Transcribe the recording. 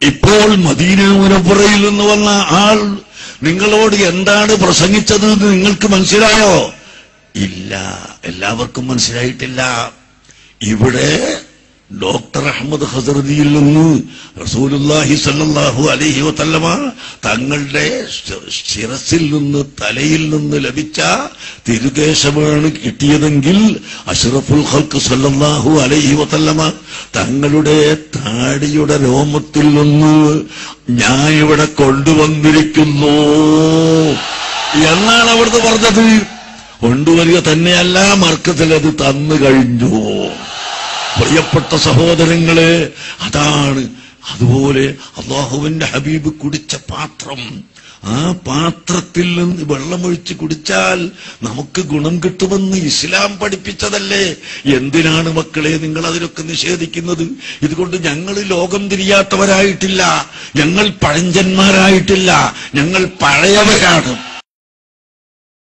ഇപ്പോൾ മദീന മുനവ്വറയിൽ നിന്ന് വന്ന ആൾ നിങ്ങളോട് എന്താണ് പ്രസംഗിച്ചത് എന്ന് നിങ്ങൾക്ക് മനസ്സിലായോ? ഇല്ല, എല്ലാവർക്കും മനസ്സിലായിട്ടില്ല. ഇവിടെ ഡോക്ടർ അഹമ്മദ് ഹസറതിയിൽ നിന്ന് റസൂലുള്ളാഹി സ്വല്ലല്ലാഹു അലൈഹി വസല്ലമ തങ്ങളുടെ ശിരസിൽ നിന്ന് തലയിൽ നിന്ന് ലഭിച്ച തിരുകേശമാണ് കിട്ടിയതെങ്കിൽ അഷ്റഫുൽ ഖൽഖ് സ്വല്ലല്ലാഹു അലൈഹി വസല്ലമ തങ്ങളുടെ താടിയുടെ രോമത്തിൽ നിന്ന് ഞാൻ ഇവിടെ കൊണ്ടുവന്നിരിക്കുന്നു എന്നാണ് അവിടുന്ന് പറഞ്ഞത്. കൊണ്ടുവരിക തന്നെയല്ല, മർക്കത്തിൽ അത് തന്നു കഴിഞ്ഞു. പ്രിയപ്പെട്ട സഹോദരങ്ങളെ, അതാണ്. അതുപോലെ അല്ലാഹുവിന്റെ ഹബീബ് കുടിച്ച പാത്രം, ആ പാത്രത്തിൽ നിന്ന് വെള്ളമൊഴിച്ച് കുടിച്ചാൽ നമുക്ക് ഗുണം കിട്ടുമെന്ന് ഇസ്ലാം പഠിപ്പിച്ചതല്ലേ? എന്തിനാണ് മക്കളെ നിങ്ങൾ അതിലൊക്കെ നിഷേധിക്കുന്നത്? ഇതുകൊണ്ട് ഞങ്ങൾ ലോകം തിരിയാത്തവരായിട്ടില്ല, ഞങ്ങൾ പഴഞ്ചന്മാരായിട്ടില്ല, ഞങ്ങൾ പഴയവരാണ്.